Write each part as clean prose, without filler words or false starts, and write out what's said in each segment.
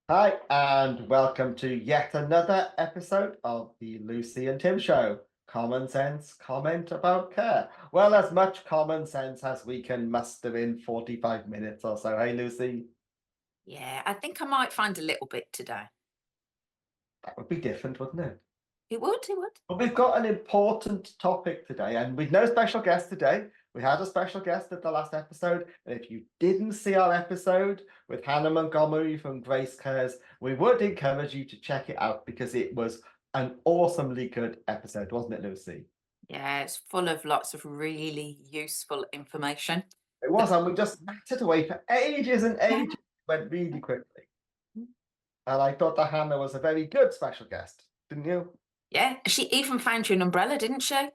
Hi, and welcome to yet another episode of the Lucy and Tim Show. Common sense, comment about care. Well, as much common sense as we can muster in 45 minutes or so. Hey, Lucy, Yeah, I think I might find a little bit today. that would be different, wouldn't it? It would. But we've got an important topic today, and with no special guest today. We had a special guest at the last episode, and if you didn't see our episode with Hannah Montgomery from Grace Cares, we would encourage you to check it out because it was an awesomely good episode, wasn't it, Lucy? Yeah, it's full of lots of really useful information. It was, and we just mattered away for ages and Yeah. ages. It went really quickly. And I thought that Hannah was a very good special guest, didn't you? Yeah, she even found you an umbrella, didn't she?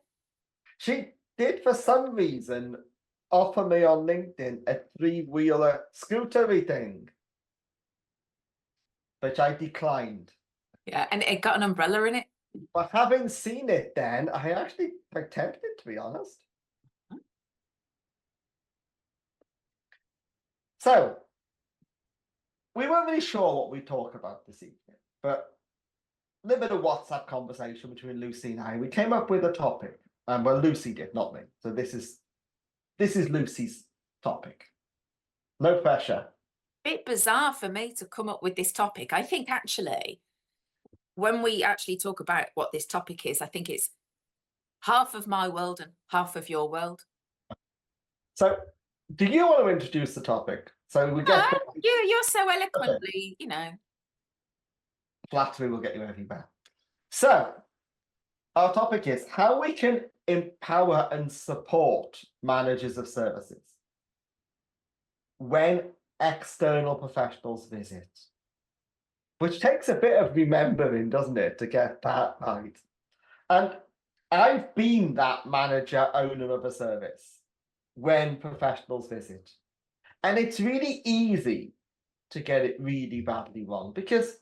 She did, for some reason, offer me on LinkedIn a three-wheeler scootery thing, which I declined. Yeah, and it got an umbrella in it. But having seen it then, I actually quite tempted, to be honest. So, we weren't really sure what we'd talk about this evening, but a little bit of WhatsApp conversation between Lucy and I, we came up with a topic. Well, Lucy did, not me. So this is Lucy's topic. No pressure. Bit bizarre for me to come up with this topic. I think actually, when we actually talk about what this topic is, I think it's half of my world and half of your world. So, do you want to introduce the topic? So we get You're so eloquently, flattery will get you everywhere. So, our topic is how we can empower and support managers of services when external professionals visit, which takes a bit of remembering, doesn't it, to get that right? And I've been that manager, owner of a service when professionals visit. And it's really easy to get it really badly wrong because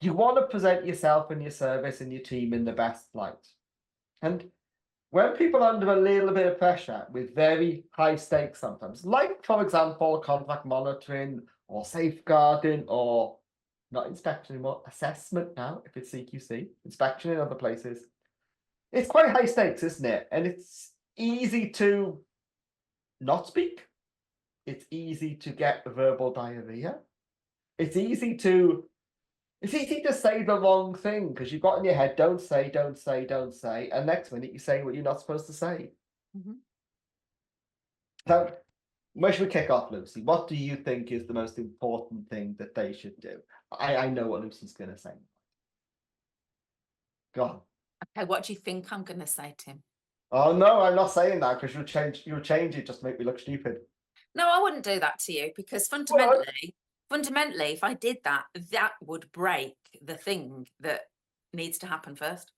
you want to present yourself and your service and your team in the best light. And when people are under a little bit of pressure with very high stakes sometimes, like, for example, contract monitoring or safeguarding or not inspection anymore, assessment now, if it's CQC, inspection in other places, it's quite high stakes, isn't it? And it's easy to not speak. It's easy to get verbal diarrhea. It's easy to say the wrong thing because you've got in your head, don't say, don't say, don't say. And next minute you say what you're not supposed to say. Mhm. So where should we kick off, Lucy? What do you think is the most important thing that they should do? I know what Lucy's going to say. Go on. Okay, what do you think I'm going to say, Tim? Oh no, I'm not saying that because you'll change it just to make me look stupid. No, I wouldn't do that to you because What? fundamentally, if I did that, that would break the thing that needs to happen first.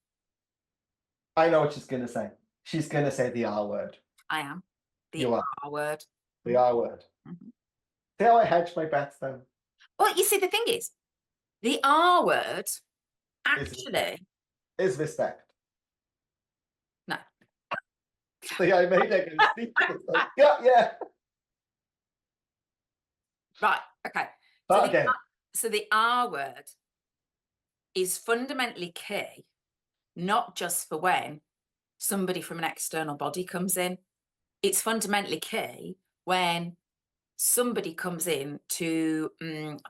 I know what she's going to say. She's going to say the R word. I am the You are R word. the R word. Mhm. See how I hedge my bets then? Well, you see, the thing is, the R word Is actually, is respect. no, See, I made it again. Yeah, yeah. right, okay. So That the, again. so the R word is fundamentally key, not just for when somebody from an external body comes in. It's fundamentally key when somebody comes in to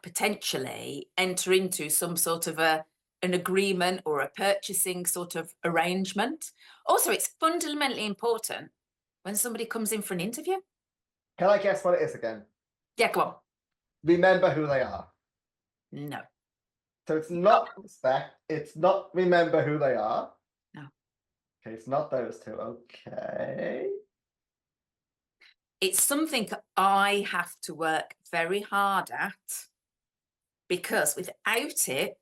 potentially enter into some sort of an agreement or a purchasing sort of arrangement. Also, it's fundamentally important when somebody comes in for an interview. Can I guess what it is again? Yeah, go on. Remember who they are. No, So it's not respect. It's not remember who they are. no. Okay, it's not those two. Okay. It's something I have to work very hard at because without it,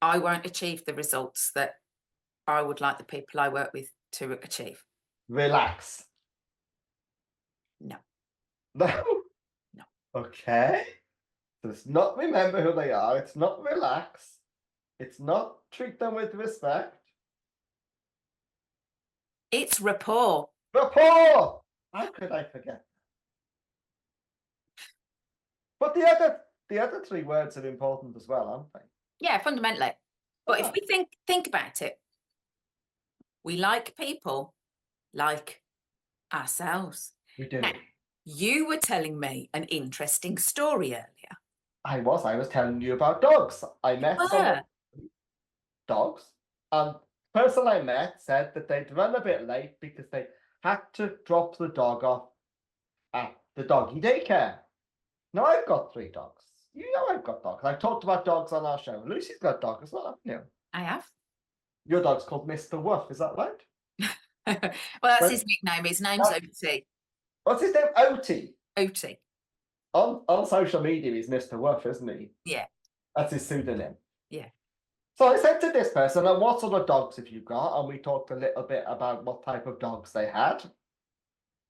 I won't achieve the results that I would like the people I work with to achieve. Relax. No, No. no. Okay. So it's not remember who they are. It's not relax. It's not treat them with respect. It's rapport. Rapport. How could I forget? But the other the other three words are important as well, aren't they? Yeah, fundamentally. But if Ah. we think about it, we like people like ourselves. We do. Now, you were telling me an interesting story earlier. I was telling you about dogs. I met someone, dogs, and the person I met said that they'd run a bit late because they had to drop the dog off at the doggy daycare. Now I've got 3 dogs. You know I've got dogs. I've talked about dogs on our show. Lucy's got a dog as well, haven't you? I have. Your dog's called Mr. Woof, is that right? Well, that's But- his nickname. His name's OT. What's his name? Oti. OT. On social media, he's Mr. Woof, isn't he? Yeah. That's his pseudonym. Yeah. So I said to this person, and what sort of dogs have you got? And we talked a little bit about what type of dogs they had.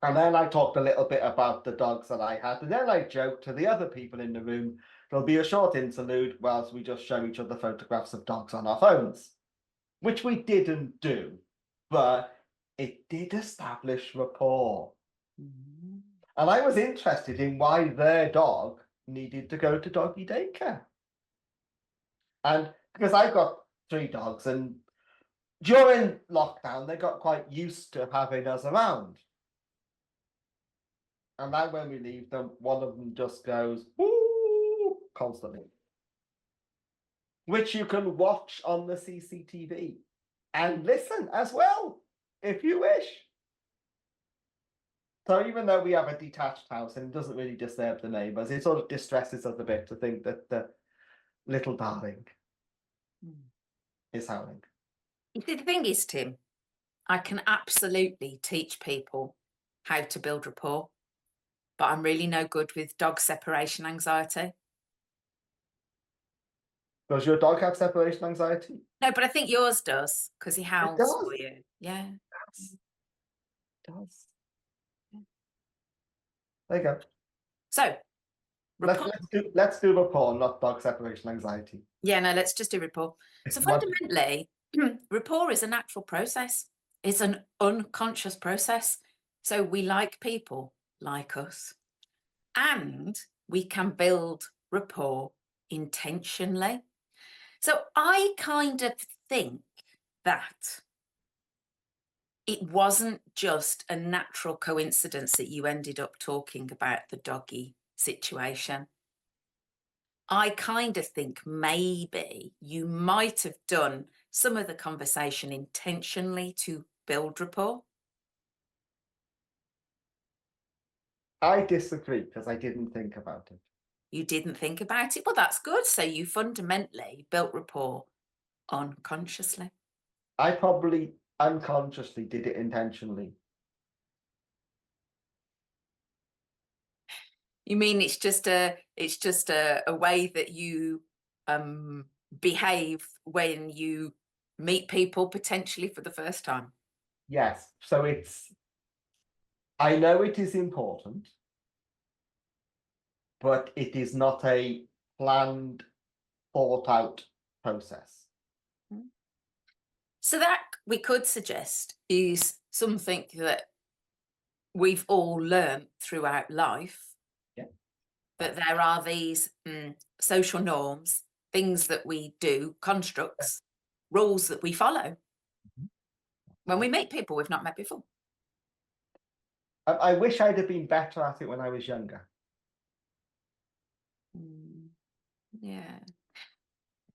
And then I talked a little bit about the dogs that I had. And then I joked to the other people in the room, there'll be a short interlude whilst we just show each other photographs of dogs on our phones, which we didn't do, but it did establish rapport. Mhm. And I was interested in why their dog needed to go to doggy daycare. And because I've got 3 dogs, and during lockdown, they got quite used to having us around. And now when we leave them, one of them just goes, woo, constantly. Which you can watch on the CCTV and listen as well, if you wish. So even though we have a detached house and it doesn't really disturb the neighbours, it sort of distresses us a bit to think that the little darling is howling. You see, the thing is, Tim, I can absolutely teach people how to build rapport, but I'm really no good with dog separation anxiety. Does your dog have separation anxiety? No, but I think yours does because he howls does. for you. Yeah. It does. There you go. So, rapport. Let's do rapport, not dog separation anxiety. Yeah, no, let's just do rapport. So What- fundamentally, rapport is a natural process. It's an unconscious process. So we like people like us, and we can build rapport intentionally. So I kind of think that it wasn't just a natural coincidence that you ended up talking about the doggy situation. I kind of think maybe you might have done some of the conversation intentionally to build rapport. I disagree because I didn't think about it. You didn't think about it. Well, that's good. So you fundamentally built rapport unconsciously. I probably unconsciously did it intentionally. You mean it's just a way that you behave when you meet people potentially for the first time? Yes. So I know it is important, but it is not a planned, thought out process. So that we could suggest is something that we've all learned throughout life. Yeah. That there are these social norms, things that we do, constructs, rules that we follow when we meet people we've not met before. I wish I'd have been better at it when I was younger. Yeah.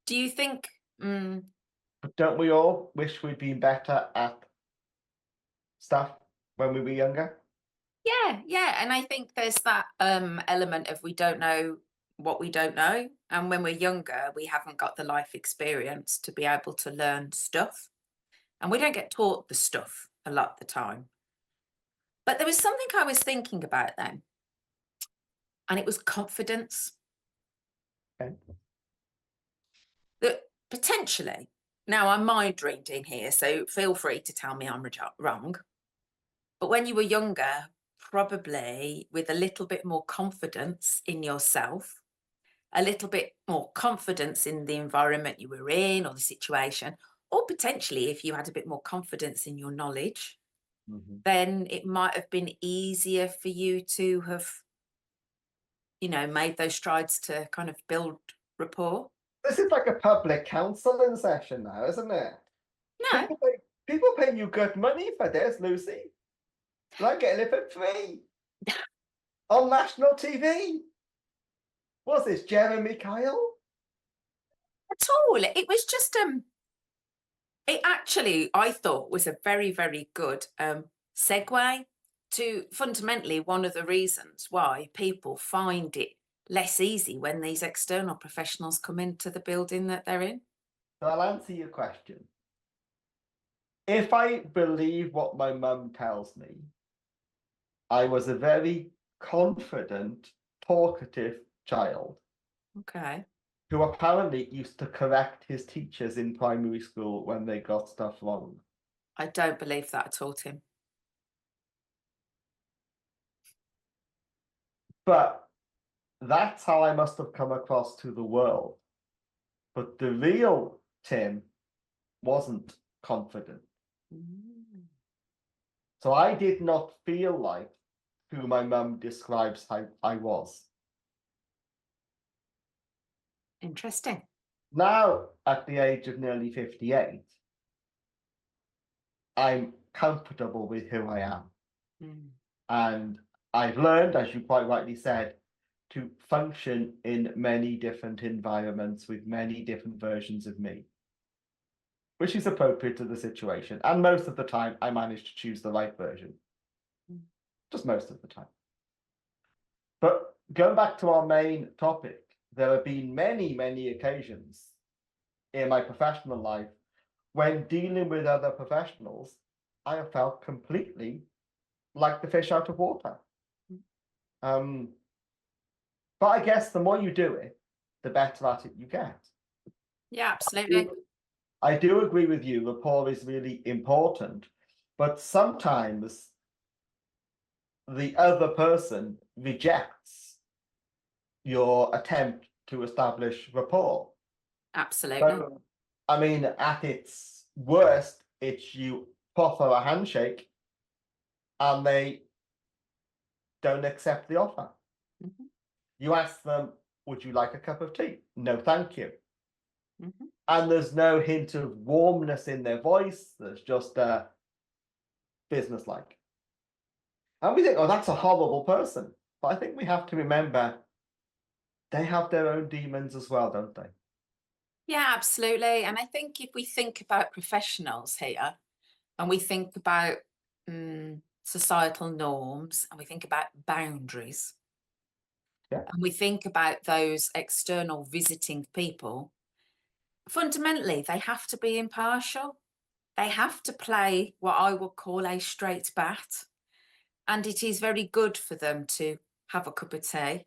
Do you think? But don't we all wish we'd been better at stuff when we were younger? Yeah, and I think there's that element of we don't know what we don't know, and when we're younger, we haven't got the life experience to be able to learn stuff, and we don't get taught the stuff a lot of the time. But there was something I was thinking about then, and it was confidence. Okay. That potentially, now I'm mind reading here, so feel free to tell me I'm wrong. But when you were younger, probably with a little bit more confidence in yourself, a little bit more confidence in the environment you were in or the situation, or potentially if you had a bit more confidence in your knowledge, then it might have been easier for you to have made those strides to kind of build rapport. This is like a public counselling session now, isn't it? No, People pay you good money for this, Lucy. Like getting it for free on national TV. What's this, Jeremy Kyle? at all. It was just it actually, I thought, was a very, very good segue to fundamentally one of the reasons why people find it less easy when these external professionals come into the building that they're in. So I'll answer your question. If I believe what my mum tells me, I was a very confident, talkative child Okay. who apparently used to correct his teachers in primary school when they got stuff wrong. I don't believe that at all, Tim. But that's how I must have come across to the world. But the real Tim wasn't confident. So I did not feel like who my mum describes how I was. Interesting. Now, at the age of nearly 58, I'm comfortable with who I am. And I've learned, as you quite rightly said, to function in many different environments with many different versions of me, which is appropriate to the situation. And most of the time, I manage to choose the right version. Just most of the time. But going back to our main topic, there have been many, many occasions in my professional life when dealing with other professionals, I have felt completely like the fish out of water. But I guess the more you do it, the better at it you get. Yeah, absolutely. I do agree with you, rapport is really important, but sometimes the other person rejects your attempt to establish rapport. Absolutely. So, I mean, at its worst, it's you offer a handshake and they don't accept the offer. You ask them, would you like a cup of tea? No, thank you. And there's no hint of warmness in their voice. There's just business-like. And we think, oh, that's a horrible person. But I think we have to remember they have their own demons as well, don't they? Yeah, absolutely. And I think if we think about professionals here and we think about societal norms and we think about boundaries, and we think about those external visiting people, fundamentally, they have to be impartial. They have to play what I would call a straight bat. And it is very good for them to have a cup of tea,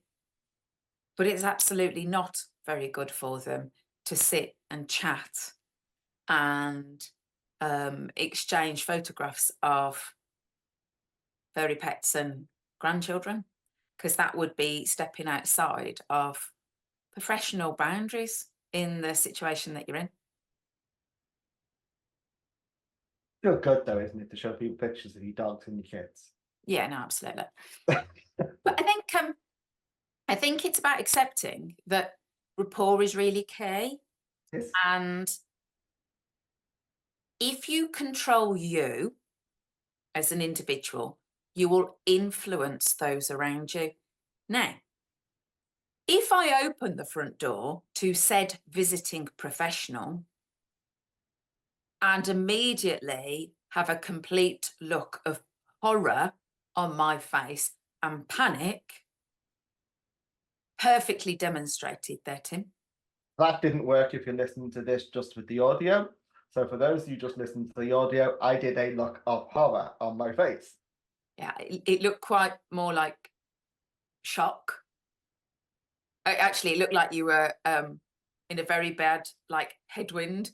but it's absolutely not very good for them to sit and chat and exchange photographs of furry pets and grandchildren, because that would be stepping outside of professional boundaries in the situation that you're in. Feel good though, isn't it, to show people pictures of your dogs and your kids? Yeah, no, absolutely. But I think it's about accepting that rapport is really key. Yes. And if you control you as an individual, you will influence those around you. Now, if I open the front door to said visiting professional and immediately have a complete look of horror on my face and panic, perfectly demonstrated there, Tim. That didn't work if you're listening to this just with the audio. So for those of you just listening to the audio, I did a look of horror on my face. Yeah, it looked quite more like shock. Actually, it looked like you were in a very bad, like, headwind.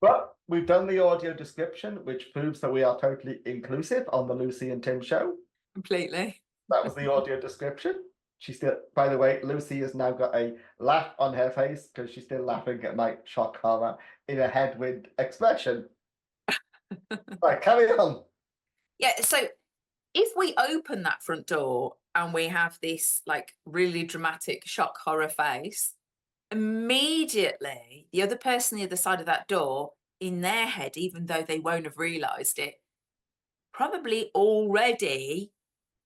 But we've done the audio description, which proves that we are totally inclusive on the Lucy and Tim show. Completely. That was the audio description. She still, by the way, Lucy has now got a laugh on her face because she's still laughing at my shock horror in a headwind expression. Right, carry on. Yeah, so if we open that front door and we have this like really dramatic shock horror face, immediately the other person the other side of that door, in their head, even though they won't have realized it, probably already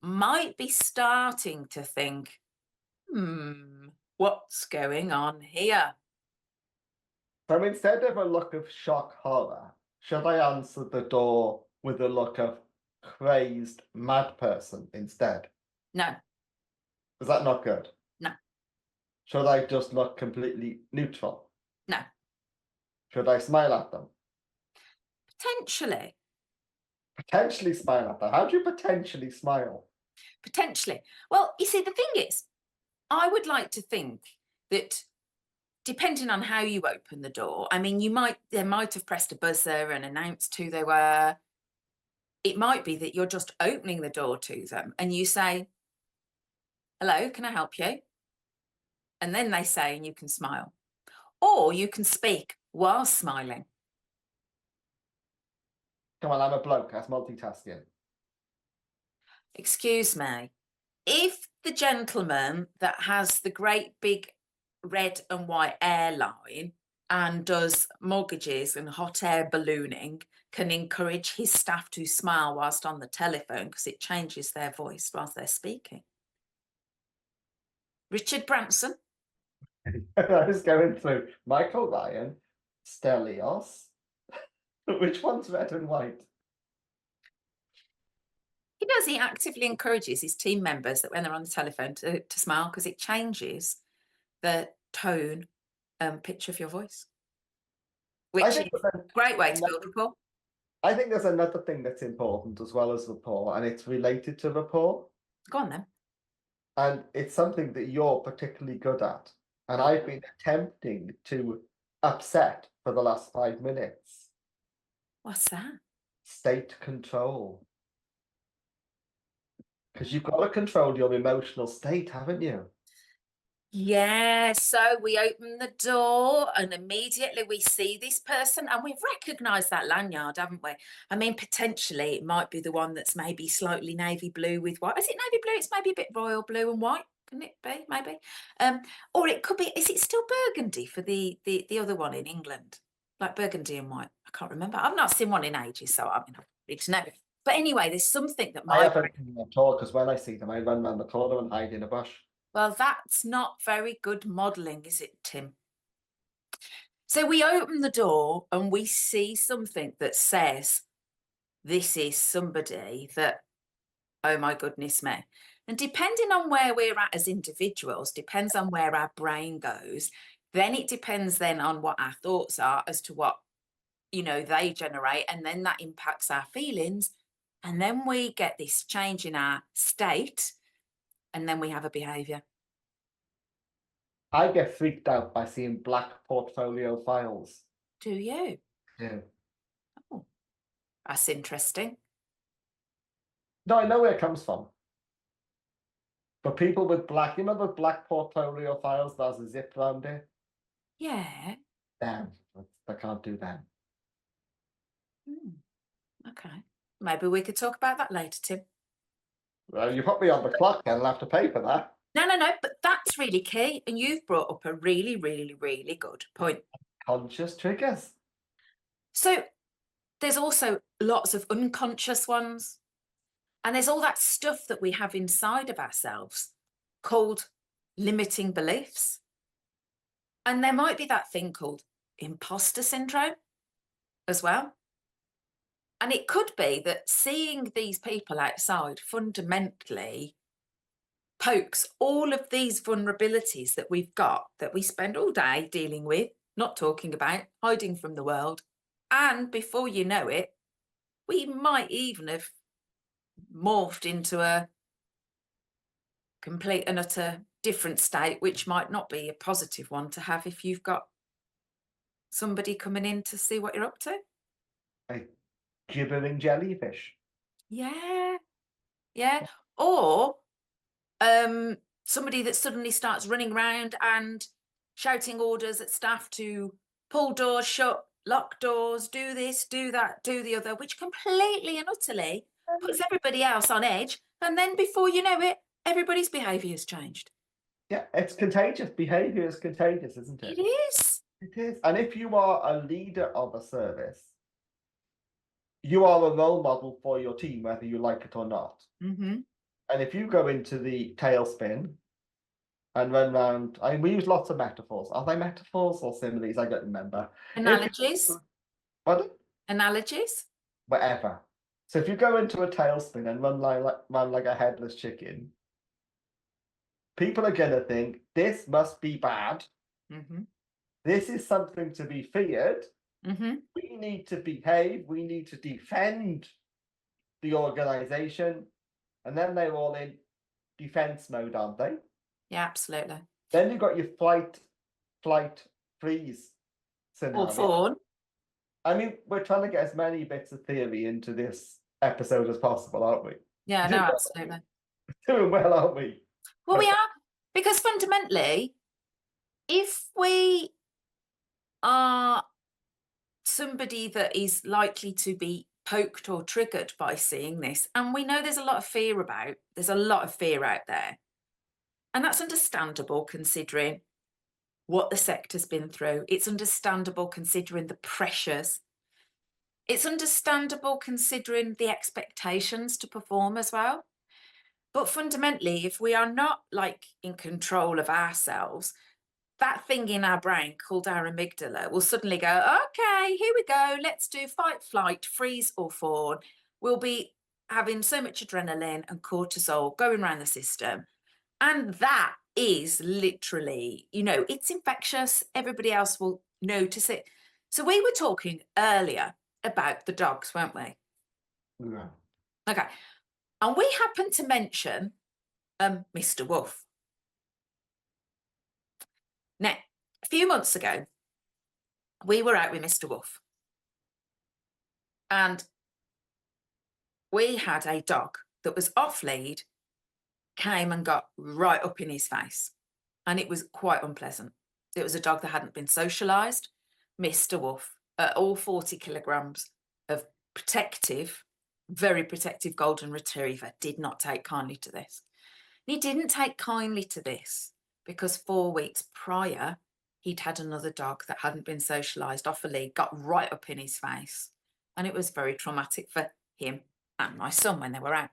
might be starting to think, what's going on here? So instead of a look of shock horror, should I answer the door with a look of crazed mad person instead? No, Is that not good? no, Should I just look completely neutral? no. Should I smile at them? Potentially, Potentially smile at them. How do you potentially smile? potentially. Well, you see, the thing is, I would like to think that depending on how you open the door, I mean, they might have pressed a buzzer and announced who they were. It might be that you're just opening the door to them and you say, hello, can I help you? And then they say, and you can smile. Or you can speak while smiling. Come on, I'm a bloke. That's multitasking. Excuse me. If the gentleman that has the great big red and white airline and does mortgages and hot air ballooning can encourage his staff to smile whilst on the telephone because it changes their voice whilst they're speaking. Richard Branson. I was going through Michael Ryan, Stelios. Which one's red and white? He does. He actively encourages his team members that when they're on the telephone to smile because it changes the tone and pitch of your voice, which is a great way to build rapport. I think there's another thing that's important as well as rapport, and it's related to rapport. Go on then. And it's something that you're particularly good at. And I've been attempting to upset for the last 5 minutes. What's that? State control. Because you've got to control your emotional state, haven't you? Yeah, so we open the door and immediately we see this person and we've recognised that lanyard, haven't we? I mean, potentially it might be the one that's maybe slightly navy blue with white. Is it navy blue? It's maybe a bit royal blue and white. Can it be? Maybe. Or it could be, is it still burgundy for the other one in England? Like burgundy and white. I can't remember. I've not seen one in ages, so I mean, I need to know. But anyway, there's something that I might. haven't seen them at all, because when I see them, I run around the corner and hide in a bush. Well, that's not very good modelling, is it, Tim? So we open the door and we see something that says, this is somebody that, oh my goodness me. And depending on where we're at as individuals, depends on where our brain goes, then it depends then on what our thoughts are as to what, they generate. And then that impacts our feelings. And then we get this change in our state. And then we have a behaviour. I get freaked out by seeing black portfolio files. Do you? Yeah. Oh, that's interesting. No, I know where it comes from. But people with black, the black portfolio files that has a zip around it? Yeah. Damn, I can't do that. Okay. Maybe we could talk about that later, Tim. Well, you put me on the clock and I'll have to pay for that. No, but that's really key. And you've brought up a really, really, really good point. Conscious triggers. So there's also lots of unconscious ones. And there's all that stuff that we have inside of ourselves called limiting beliefs. And there might be that thing called imposter syndrome as well. And it could be that seeing these people outside fundamentally pokes all of these vulnerabilities that we've got, that we spend all day dealing with, not talking about, hiding from the world. And before you know it, we might even have morphed into a complete and utter different state, which might not be a positive one to have if you've got somebody coming in to see what you're up to. A gibbering jellyfish. Yeah. Or somebody that suddenly starts running around and shouting orders at staff to pull doors shut, lock doors, do this, do that, do the other, which completely and utterly puts everybody else on edge. And then before you know it, Everybody's behaviour has changed. Yeah, it's contagious. Behavior is contagious, isn't It it? is. It is. And if you are a leader of a service, you are a role model for your team, whether you like it or not. Mm-hmm. And if you go into the tailspin and run around, I mean, we use lots of metaphors. Are they metaphors or similes? I don't remember. Analogies. Pardon? Analogies. Whatever. So if you go into a tailspin and run like a headless chicken, people are gonna think this must be bad. Mm-hmm. This is something to be feared. Mm-hmm. We need to behave. We need to defend the organization. And then they're all in defense mode, aren't they? Yeah, absolutely. Then you've got your flight, freeze scenario. Or fawn. I mean, we're trying to get as many bits of theory into this episode as possible, aren't we? Yeah, no, absolutely. Doing well, aren't we? Well, we are, because fundamentally, if we are somebody that is likely to be poked or triggered by seeing this, and we know there's a lot of fear out there, and that's understandable considering what the sector's been through. It's understandable considering the pressures. It's understandable considering the expectations to perform as well. But fundamentally, if we are not like in control of ourselves, that thing in our brain called our amygdala will suddenly go, okay, here we go. Let's do fight, flight, freeze or fawn. We'll be having so much adrenaline and cortisol going around the system. And that is literally, it's infectious. Everybody else will notice it. So we were talking earlier about the dogs, weren't we? Yeah. Okay. And we happened to mention Mr. Wolf. Now, a few months ago, we were out with Mr. Wolf. And we had a dog that was off lead, came and got right up in his face. And it was quite unpleasant. It was a dog that hadn't been socialised. Mr. Wolf, all 40 kilograms of very protective golden retriever, did not take kindly to this. He didn't take kindly to this because 4 weeks prior, he'd had another dog that hadn't been socialised off a lead, got right up in his face. And it was very traumatic for him and my son when they were out.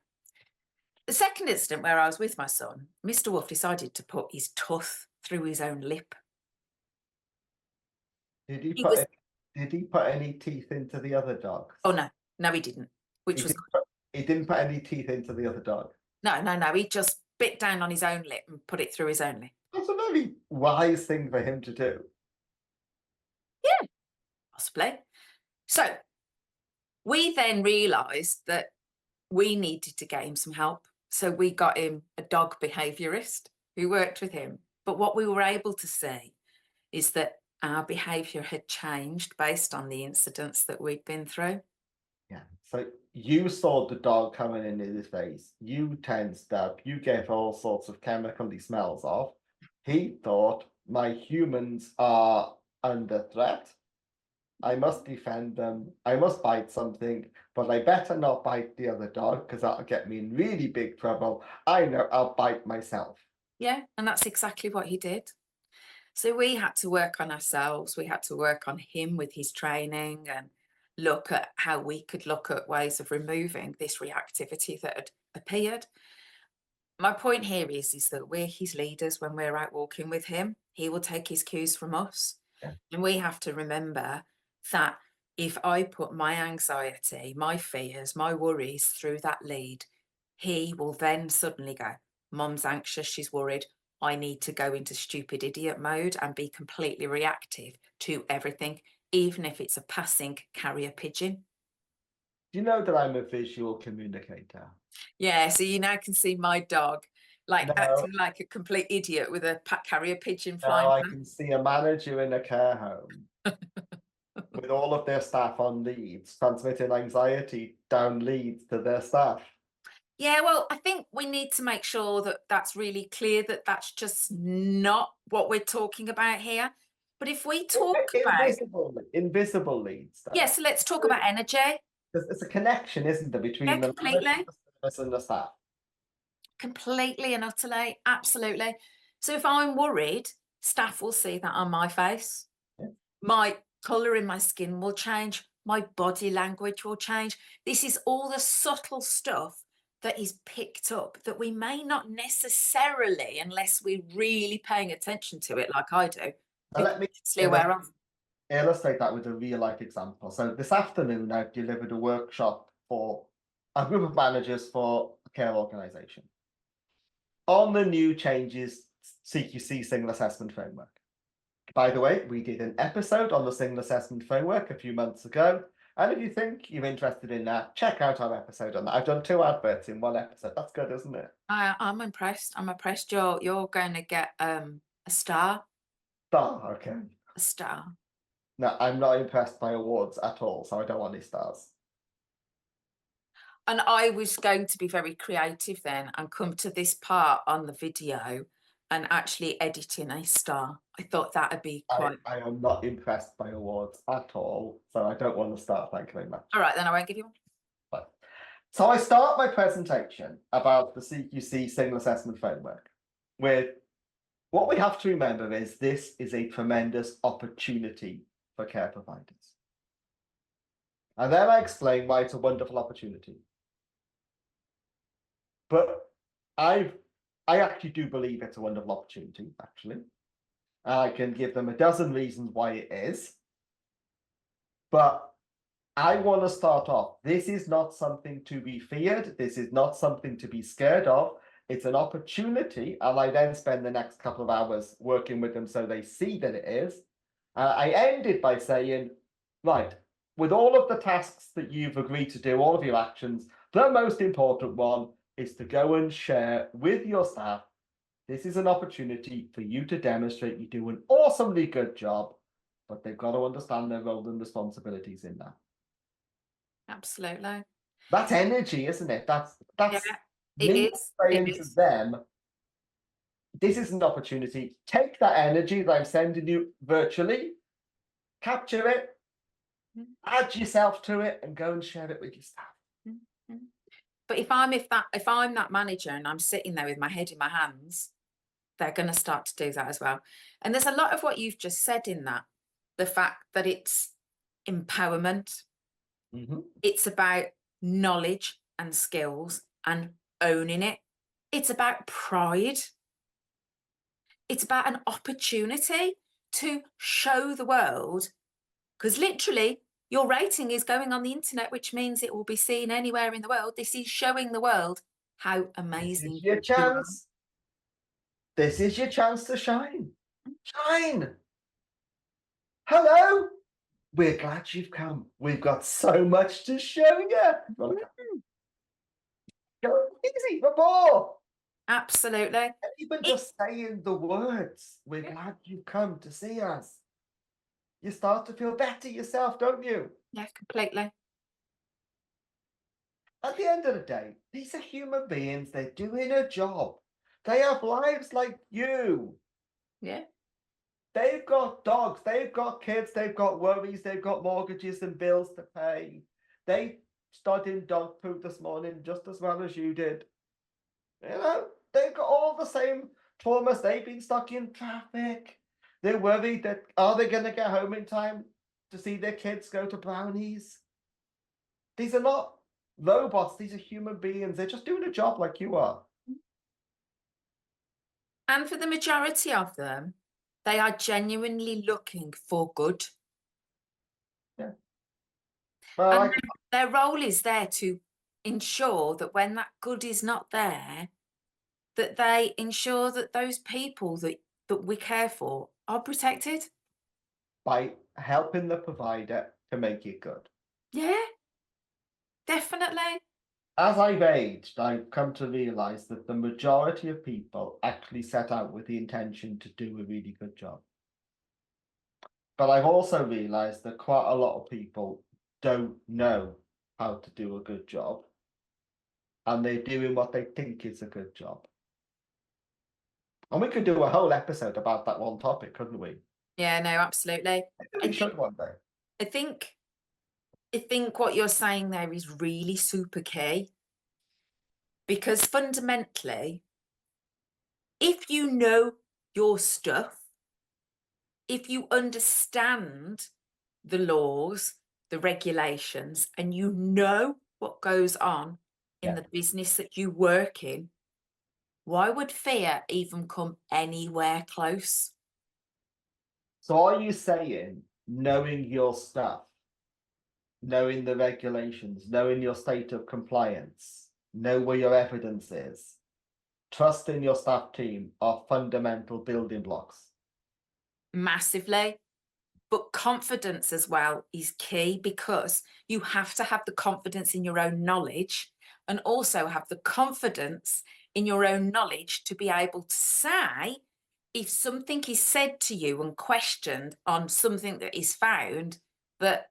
The second incident where I was with my son, Mr. Wolf decided to put his tooth through his own lip. Did he put any teeth into the other dog? Oh, no, he didn't. He didn't put any teeth into the other dog. No. He just bit down on his own lip and put it through his own lip. That's a very wise thing for him to do. Yeah, possibly. So we then realised that we needed to get him some help. So we got him a dog behaviourist who worked with him. But what we were able to see is that our behaviour had changed based on the incidents that we'd been through. Yeah. So you saw the dog coming in his face. You tensed up. You gave all sorts of chemically smells off. He thought, my humans are under threat. I must defend them. I must bite something, but I better not bite the other dog because that'll get me in really big trouble. I know I'll bite myself. Yeah, and that's exactly what he did. So we had to work on ourselves. We had to work on him with his training and look at how we could look at ways of removing this reactivity that had appeared. My point here is that we're his leaders when we're out walking with him. He will take his cues from us. Yeah. And we have to remember that if I put my anxiety, my fears, my worries through that lead, he will then suddenly go, Mum's anxious, she's worried. I need to go into stupid idiot mode and be completely reactive to everything, even if it's a passing carrier pigeon. Do you know that I'm a visual communicator? Yeah, so you now can see my dog acting like a complete idiot with a carrier pigeon flying. Now I can see a manager in a care home with all of their staff on leads, transmitting anxiety down leads to their staff. Yeah, well, I think we need to make sure that that's really clear, that that's just not what we're talking about here. But if we talk about invisible leads, yes, yeah, so let's talk about energy. There's a connection, isn't there, between the completely service and the staff? completely and utterly, absolutely. So if I'm worried, staff will see that on my face. Yeah. My colour in my skin will change. My body language will change. This is all the subtle stuff that is picked up that we may not necessarily, unless we're really paying attention to it like I do, Now be let me consciously aware of. illustrate that with a real life example. So this afternoon, I've delivered a workshop for a group of managers for a care organisation on the new changes CQC single assessment framework. By the way, we did an episode on the single assessment framework a few months ago. And if you think you're interested in that, check out our episode on that. I've done 2 adverts in 1 episode. That's good, isn't it? I'm impressed. I'm impressed. You're going to get a star. Oh, okay. A star. No, I'm not impressed by awards at all, so I don't want any stars. And I was going to be very creative then and come to this part on the video and actually edit in a star. I thought that would be quite. I am not impressed by awards at all, so I don't want to start. Thank you very much. All right, then I won't give you one. Right. So I start my presentation about the CQC single assessment framework with what we have to remember is this is a tremendous opportunity for care providers. And then I explain why it's a wonderful opportunity. But I actually do believe it's a wonderful opportunity, actually. I can give them a dozen reasons why it is. But I want to start off. This is not something to be feared. This is not something to be scared of. It's an opportunity. And I then spend the next couple of hours working with them so they see that it is. I ended by saying, right, with all of the tasks that you've agreed to do, all of your actions, the most important one is to go and share with your staff. This is an opportunity for you to demonstrate you do an awesomely good job, but they've got to understand their role and responsibilities in that. Absolutely. That's energy, isn't it? That's Yeah, it me is. saying It to is. them, this is an opportunity. Take that energy that I'm sending you virtually, capture it, add yourself to it, and go and share it with your staff. But if I'm that manager and I'm sitting there with my head in my hands, they're going to start to do that as well. And there's a lot of what you've just said in that, the fact that it's empowerment. It's about knowledge and skills and owning it. It's about pride. It's about an opportunity to show the world, because literally your rating is going on the internet, which means it will be seen anywhere in the world. This is showing the world how amazing This is your you are. chance. This is your chance to shine. Shine. Hello. We're glad you've come. We've got so much to show you. Go easy, rapport. Absolutely. Even just saying the words, we're glad you've come to see us. You start to feel better yourself, don't you? Yeah, completely. At the end of the day, these are human beings. They're doing a job. They have lives like you. Yeah. They've got dogs, they've got kids, they've got worries, they've got mortgages and bills to pay. They studied dog poop this morning just as well as you did. You know, they've got all the same traumas. They've been stuck in traffic. They're worried that are they going to get home in time to see their kids go to Brownies? These are not robots. These are human beings. They're just doing a job like you are. And for the majority of them, they are genuinely looking for good. Yeah. Well, and their role is there to ensure that when that good is not there, that they ensure that those people that we care for are protected. by helping the provider to make it good. Yeah, definitely. As I've aged, I've come to realize that the majority of people actually set out with the intention to do a really good job. But I've also realized that quite a lot of people don't know how to do a good job, and they're doing what they think is a good job. And we could do a whole episode about that one topic, couldn't we? Yeah, no, absolutely. We should one day. I think what you're saying there is really super key, Because fundamentally, if you know your stuff, if you understand the laws, the regulations, and you know what goes on in Yeah. the business that you work in, why would fear even come anywhere close? So are you saying knowing your stuff, knowing the regulations, knowing your state of compliance, know where your evidence is, trusting your staff team are fundamental building blocks? Massively. But confidence as well is key, because you have to have the confidence in your own knowledge and also have the confidence in your own knowledge to be able to say, if something is said to you and questioned on something that is found, that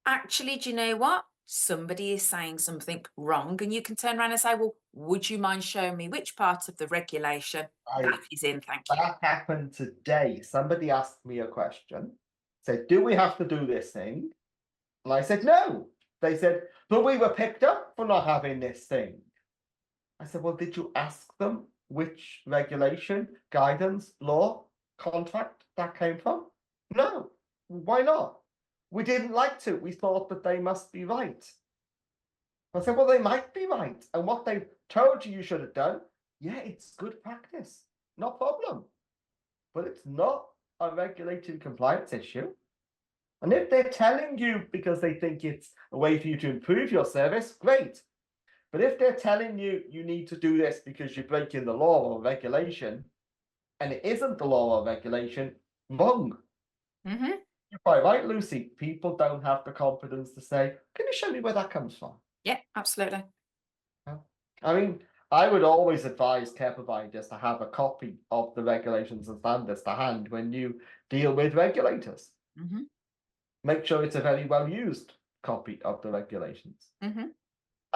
actually, do you know what? Somebody is saying something wrong, and you can turn around and say, well, would you mind showing me which part of the regulation that is in? Thank you. That happened today. Somebody asked me a question, said, do we have to do this thing? And I said, no. They said, but we were picked up for not having this thing. I said, well, did you ask them which regulation, guidance, law, contract that came from? No. Why not? We didn't like to. We thought that they must be right. I said, well, they might be right. And what they told you should have done, yeah, it's good practice. No problem. But it's not a regulated compliance issue. And if they're telling you because they think it's a way for you to improve your service, great. But if they're telling you you need to do this because you're breaking the law or regulation, and it isn't the law or regulation, wrong. Mm-hmm. You're quite right, Lucy. People don't have the confidence to say, can you show me where that comes from? Yeah, absolutely. I mean, I would always advise care providers to have a copy of the regulations and standards to hand when you deal with regulators. Mm-hmm. Make sure it's a very well used copy of the regulations Mm-hmm.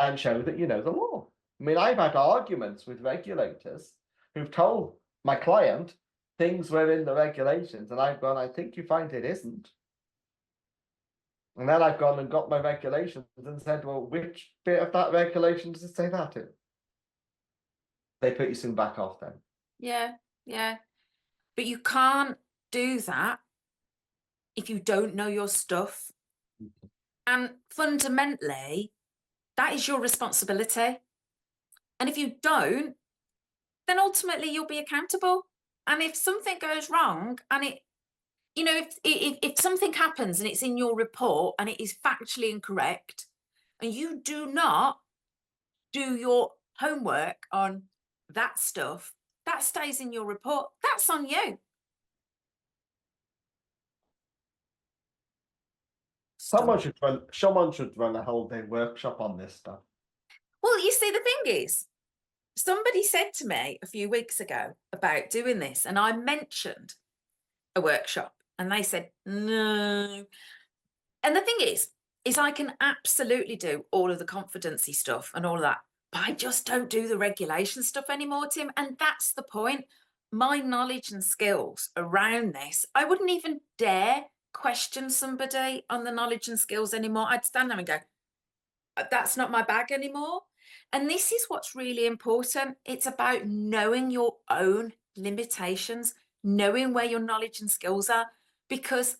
and show that you know the law. I mean, I've had arguments with regulators who've told my client things were in the regulations, and I've gone, I think you find it isn't. And then I've gone and got my regulations and said, well, which bit of that regulation does it say that in? They put you soon back off then. Yeah, yeah. But you can't do that if you don't know your stuff. And fundamentally, that is your responsibility. And if you don't, then ultimately you'll be accountable. And if something goes wrong and it, you know, if something happens and it's in your report and it is factually incorrect, and you do not do your homework on that stuff, that stays in your report. That's on you. Someone should run a whole day workshop on this stuff. Well, you see, the thing is, somebody said to me a few weeks ago about doing this, and I mentioned a workshop, and they said, no. And the thing is I can absolutely do all of the confidency stuff and all of that, but I just don't do the regulation stuff anymore, Tim. And that's the point. My knowledge and skills around this, I wouldn't even dare question somebody on the knowledge and skills anymore. I'd stand there and go, that's not my bag anymore. And this is what's really important. It's about knowing your own limitations, knowing where your knowledge and skills are, because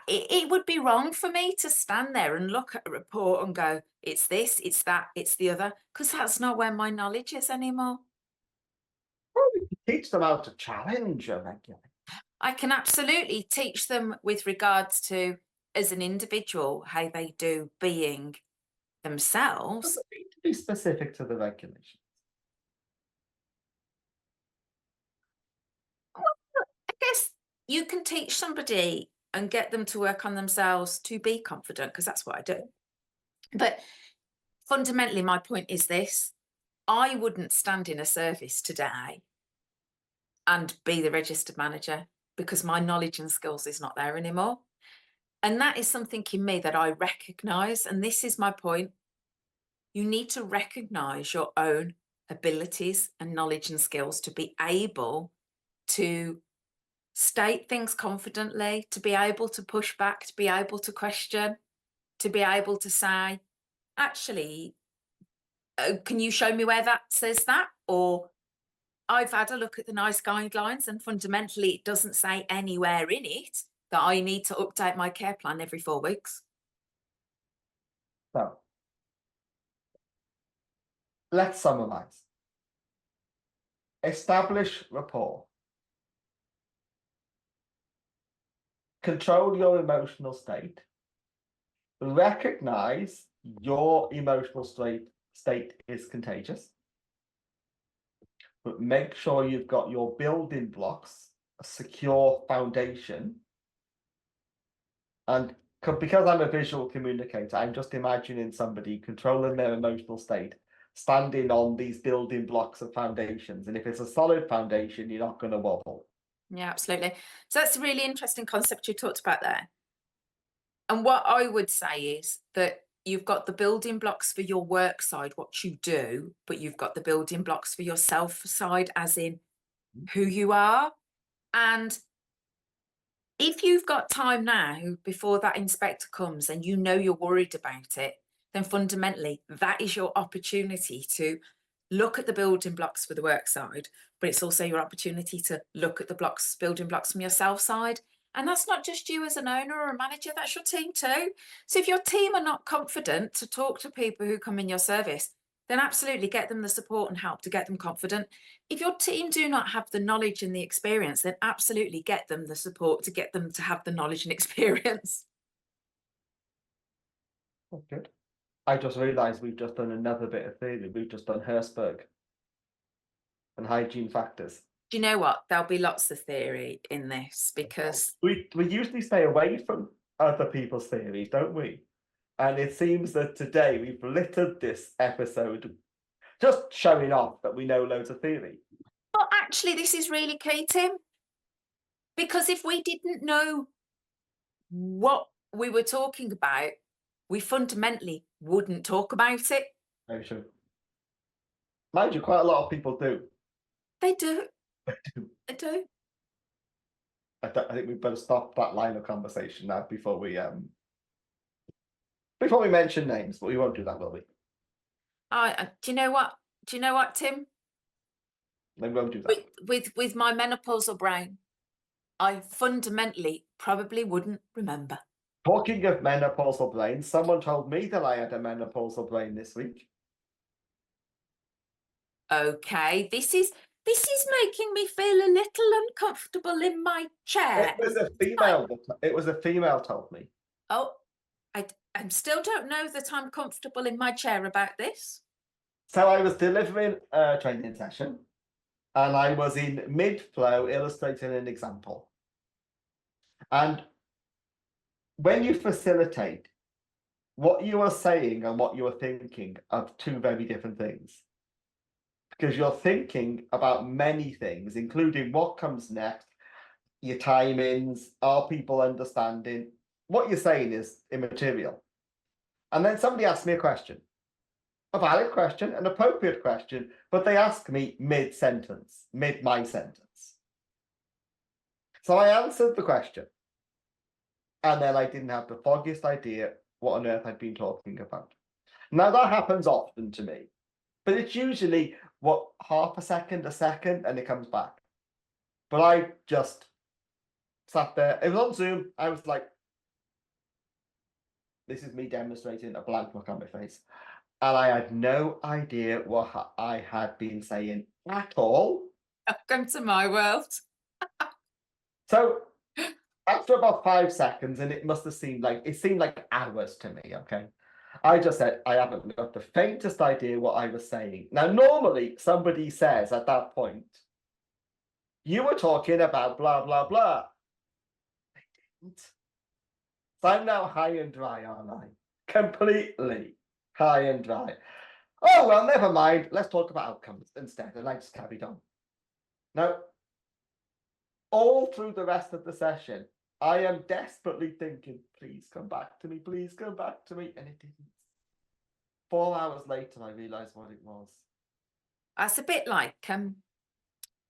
it would be wrong for me to stand there and look at a report and go, it's this, it's that, it's the other, because that's not where my knowledge is anymore. Well, you can teach them how to challenge a regulator. I can absolutely teach them with regards to, as an individual, how they do being themselves. Doesn't need to be specific to the regulations. I guess you can teach somebody and get them to work on themselves to be confident, because that's what I do. But fundamentally, my point is this: I wouldn't stand in a service today and be the registered manager because my knowledge and skills is not there anymore. And that is something in me that I recognize. And this is my point. You need to recognize your own abilities and knowledge and skills to be able to state things confidently, to be able to push back, to be able to question, to be able to say, actually, Can you show me where that says that? Or I've had a look at the NICE guidelines, and fundamentally it doesn't say anywhere in it that I need to update my care plan every 4 weeks. So let's summarize. Establish rapport. Control your emotional state. Recognize your emotional state is contagious. But make sure you've got your building blocks, a secure foundation. And because I'm a visual communicator, I'm just imagining somebody controlling their emotional state, standing on these building blocks of foundations. And if it's a solid foundation, you're not going to wobble. Yeah, absolutely. So that's a really interesting concept you talked about there. And what I would say is that you've got the building blocks for your work side, what you do, but you've got the building blocks for your self side, as in who you are. And if you've got time now before that inspector comes and you know you're worried about it, then fundamentally that is your opportunity to look at the building blocks for the work side, but it's also your opportunity to look at the building blocks from your self side. And that's not just you as an owner or a manager, that's your team too. So if your team are not confident to talk to people who come in your service, then absolutely get them the support and help to get them confident. If your team do not have the knowledge and the experience, then absolutely get them the support to get them to have the knowledge and experience. Oh, good. I just realised we've just done another bit of theory. We've just done Herzberg and hygiene factors. Do you know what? There'll be lots of theory in this because we usually stay away from other people's theories, don't we? And it seems that today we've littered this episode just showing off that we know loads of theory. But actually, this is really key, Tim. Because if we didn't know what we were talking about, we fundamentally wouldn't talk about it. Very true. Mind you, quite a lot of people do. They do. They do. They do. I think we better stop that line of conversation now before we mention names, but we won't do that, will we? Do you know what? Do you know what, Tim? We won't do that. With my menopausal brain, I fundamentally probably wouldn't remember. Talking of menopausal brain, someone told me that I had a menopausal brain this week. Okay, this is making me feel a little uncomfortable in my chair. It was a female. It was a female told me. Oh, I still don't know that I'm comfortable in my chair about this. So I was delivering a training session, and I was in mid-flow illustrating an example. And when you facilitate, what you are saying and what you are thinking are two very different things. Because you're thinking about many things, including what comes next, your timings, are people understanding? What you're saying is immaterial. And then somebody asked me a question, a valid question, an appropriate question, but they asked me mid-sentence, mid my sentence. So I answered the question. And then I didn't have the foggiest idea what on earth I'd been talking about. Now that happens often to me, but it's usually what, half a second, and it comes back. But I just sat there. It was on Zoom. I was like, this is me demonstrating a blank look on my face. And I had no idea what I had been saying at all. Welcome to my world. So after about 5 seconds, and it must have seemed like hours to me, okay? I just said, I haven't got the faintest idea what I was saying. Now, normally somebody says at that point, you were talking about blah, blah, blah. I didn't. So I'm now high and dry, aren't I? Completely high and dry. Oh, well, never mind. Let's talk about outcomes instead. And I just carried on. Now, all through the rest of the session, I am desperately thinking, please come back to me, please come back to me. And it didn't. 4 hours later, I realised what it was. That's a bit like,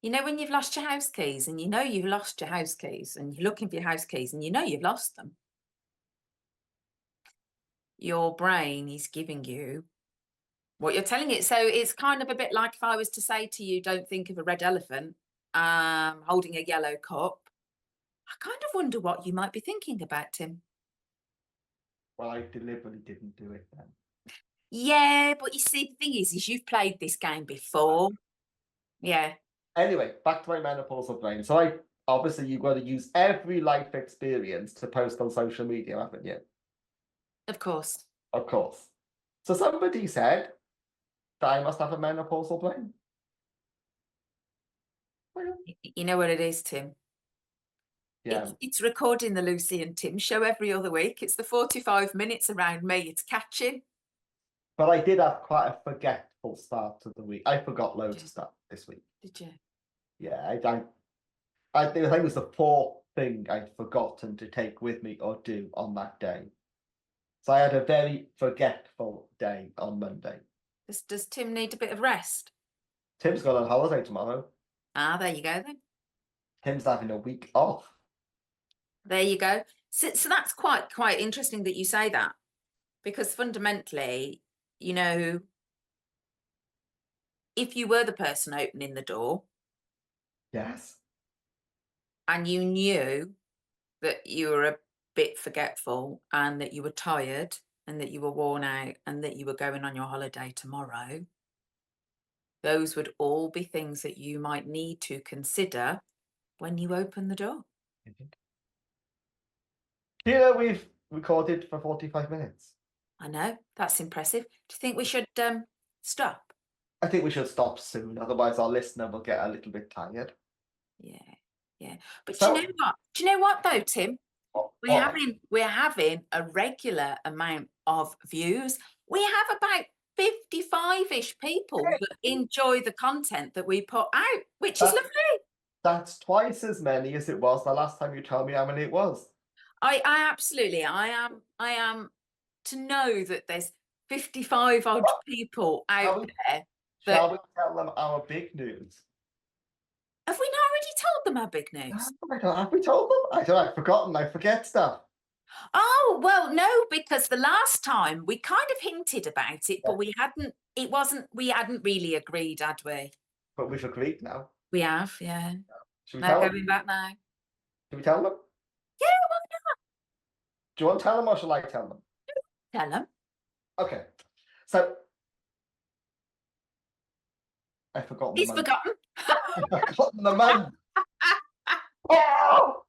you know, when you've lost your house keys and you know you've lost your house keys and you're looking for your house keys and you know you've lost them. Your brain is giving you what you're telling it. So it's kind of a bit like if I was to say to you, don't think of a red elephant holding a yellow cup. I kind of wonder what you might be thinking about, Tim. Well, I deliberately didn't do it then. Yeah, but you see, the thing is you've played this game before. Yeah, Anyway, back to my menopausal brain. So obviously you've got to use every life experience to post on social media, haven't you? of course. Of course. So somebody said that I must have a menopausal brain. Well, You know what it is, Tim? yeah, It's recording the Lucy and Tim show every other week. It's the 45 minutes around me. It's catching. but I did have quite a forgetful start to the week. I forgot loads of stuff this week. Did you? Yeah, I think it was the fourth thing I'd forgotten to take with me or do on that day. So I had a very forgetful day on Monday. Does Tim need a bit of rest? Tim's going on holiday tomorrow. Ah, there you go then. Tim's having a week off. There you go. So that's quite interesting that you say that, because fundamentally, you know, if you were the person opening the door Yes. and you knew that you were a bit forgetful and that you were tired and that you were worn out and that you were going on your holiday tomorrow, those would all be things that you might need to consider when you open the door. Do you know we've recorded for 45 minutes? I know, that's impressive. Do you think we should stop? I think we should stop soon, otherwise our listener will get a little bit tired. Yeah. But So- do you know what? Do you know what though, Tim? What? We're having a regular amount of views. We have about 55-ish people that enjoy the content that we put out, which is lovely. That's twice as many as it was the last time you told me how many it was. I absolutely, I am to know that there's 55 odd people out there. Shall we tell them our big news? Have we not already told them our big news? Have we told them? I don't know, I've forgotten, I forget stuff. Oh, well, no, because the last time we kind of hinted about it, but we hadn't really agreed, had we? But we've agreed now. We have, yeah. Should we No tell them? going back now. Should we tell them? Yeah, why Do you want to tell them or shall I tell them? not? Tell them. Okay. So I've forgotten He's the month. forgotten. I've forgotten the month. Oh!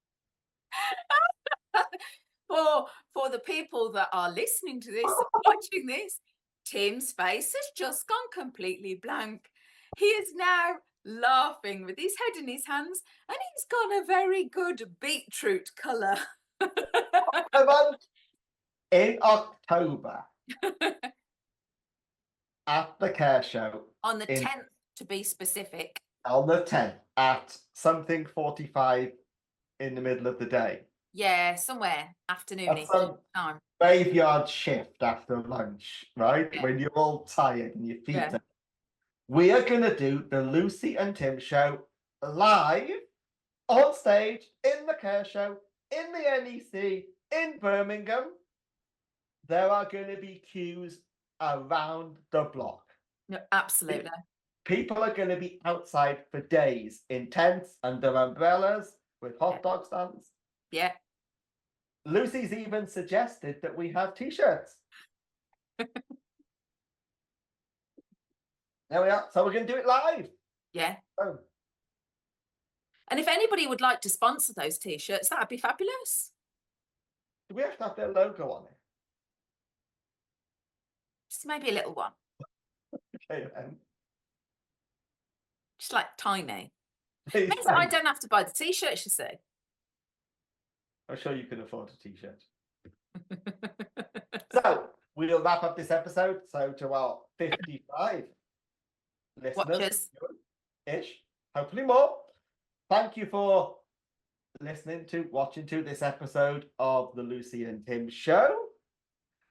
For the people that are listening to this, watching this, Tim's face has just gone completely blank. He is now laughing with his head in his hands, and he's got a very good beetroot colour. The month in October at the Care Show. On the In- 10th, to be specific. On the 10th at something 45 in the middle of the day. Yeah, somewhere afternoonish some- time. Graveyard shift after lunch, right? Yeah. When you're all tired and your feet Yeah. are. We are going to do the Lucy and Tim show live on stage in the Care Show in the NEC in Birmingham. There are going to be queues around the block. No, absolutely. People are going to be outside for days in tents under umbrellas with hot dog stands. Yeah. Lucy's even suggested that we have t-shirts. There we are. So we're going to do it live. Yeah. Oh, And if anybody would like to sponsor those t-shirts, that'd be fabulous. do we have to have their logo on it? Just maybe a little one. Okay, then. Just like tiny. Please, Means that I don't have to buy the t-shirts, you see. I'm sure you can afford a t-shirt. So we'll wrap up this episode. So to our 55 listeners, Watchers. ish, hopefully more. Thank you for watching this episode of the Lucy and Tim show.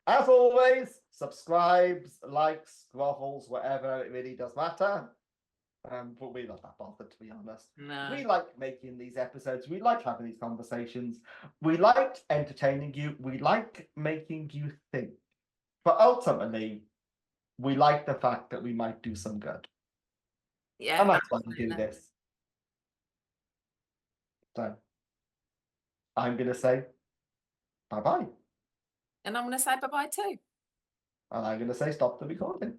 As always, subscribes, likes, grovels, whatever, it really does matter. But we're not that bothered, to be honest. No. We like making these episodes. We like having these conversations. We like entertaining you. We like making you think. But ultimately, we like the fact that we might do some good. Yeah, And that's why we do absolutely. this. So I'm going to say bye-bye. And I'm going to say bye-bye too. And I'm going to say stop the recording.